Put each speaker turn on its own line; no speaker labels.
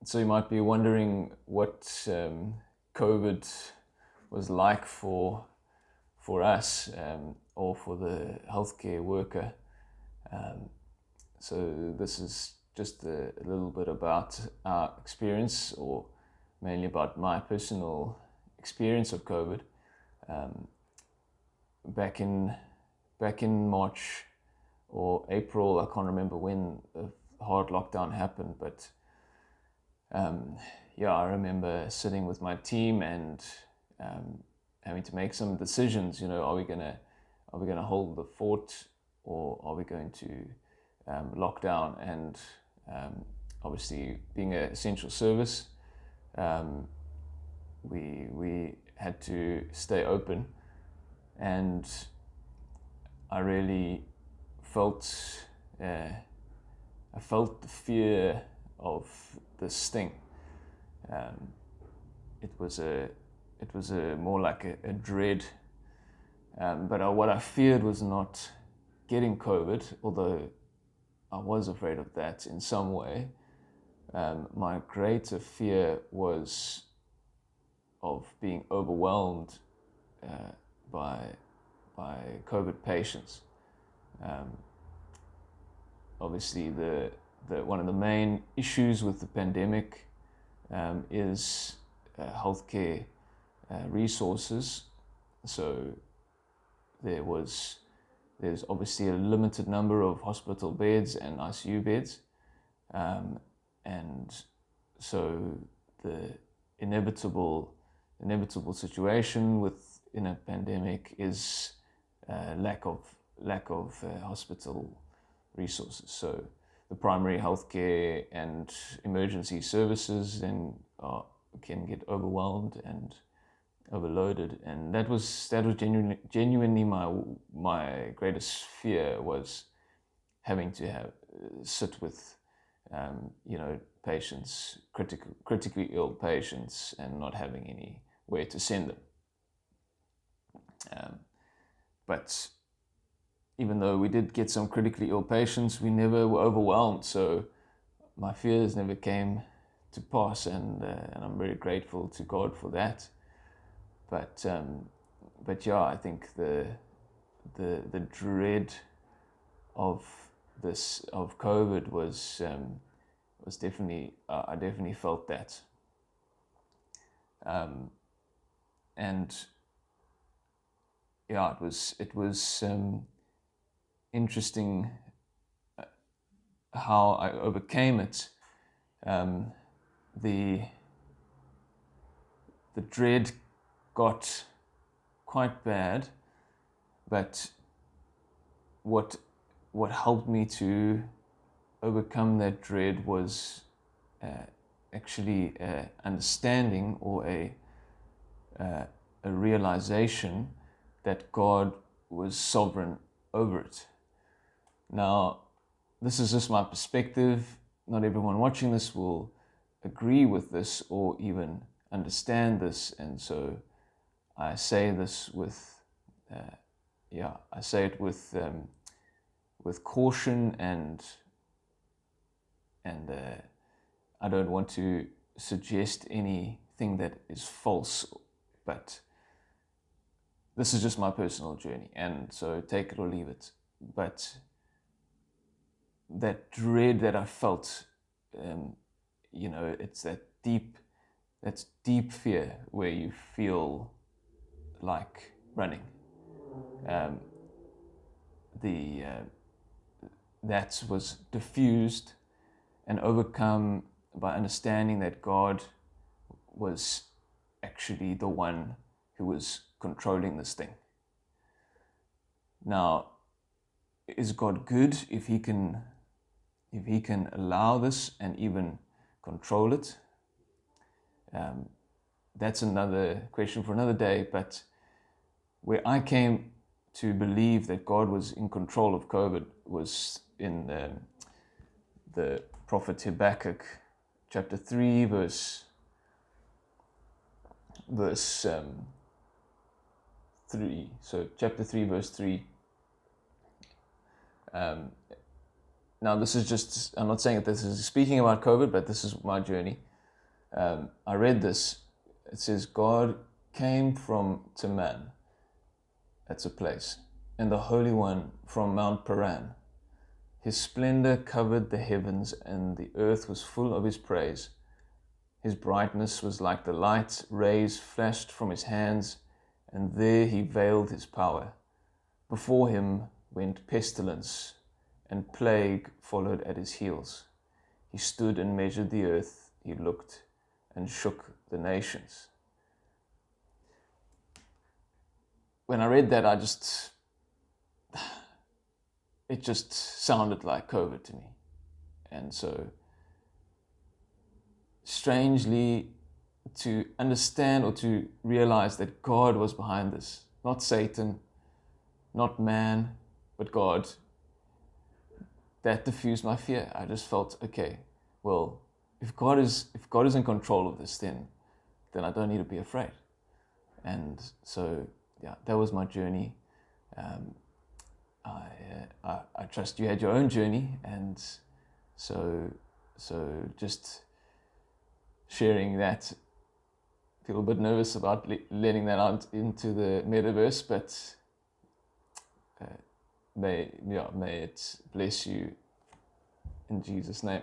So you might be wondering what COVID was like for us, or for the healthcare worker. So this is just a little bit about our experience, or mainly about my personal experience of COVID. Back in March or April, I can't remember when the hard lockdown happened, but I remember sitting with my team and having to make some decisions. Are we gonna hold the fort, or are we going to lock down? And obviously, being an essential service, we had to stay open, and I really felt the fear of this thing. It was more like a dread. But what I feared was not getting COVID, although I was afraid of that in some way. My greater fear was of being overwhelmed by COVID patients. Obviously, the one of the main issues with the pandemic is healthcare resources. So there's obviously a limited number of hospital beds and ICU beds, and so the inevitable situation in a pandemic is lack of hospital resources. So the primary healthcare and emergency services then can get overwhelmed and overloaded, and that was genuinely my greatest fear, was having to sit with patients, critically ill patients, and not having anywhere to send them. But even though we did get some critically ill patients, we never were overwhelmed. So my fears never came to pass, and I'm very grateful to God for that. But yeah, I think the dread of COVID was definitely, I definitely felt that. And yeah, it was interesting how I overcame it. The dread got quite bad, but what helped me to overcome that dread was actually understanding, or a realization that God was sovereign over it. Now, this is just my perspective. Not everyone watching this will agree with this or even understand this, and so I say this with caution, and I don't want to suggest anything that is false, but this is just my personal journey, and so take it or leave it. But that dread that I felt, it's that deep fear where you feel like running. That was diffused and overcome by understanding that God was actually the one who was controlling this thing. Now, is God good if he can allow this and even control it? That's another question for another day. But where I came to believe that God was in control of COVID was in the prophet Habakkuk, chapter 3, verse 3. So chapter 3, verse 3. Now this is just, I'm not saying that this is speaking about COVID, but this is my journey. I read this. It says, God came to man. That's a place. And the Holy One from Mount Paran. His splendor covered the heavens, and the earth was full of his praise. His brightness was like the light, rays flashed from his hands, and there he veiled his power. Before him went pestilence, and plague followed at his heels. He stood and measured the earth, he looked and shook the nations. When I read that, it just sounded like COVID to me. And so, strangely, to understand or to realize that God was behind this, not Satan, not man, but God, that diffused my fear. I just felt, okay, well, if God is in control of this, then I don't need to be afraid. And so, yeah, that was my journey. I trust you had your own journey, and so just sharing that. Feel a bit nervous about letting that out into the metaverse, but may it bless you in Jesus' name.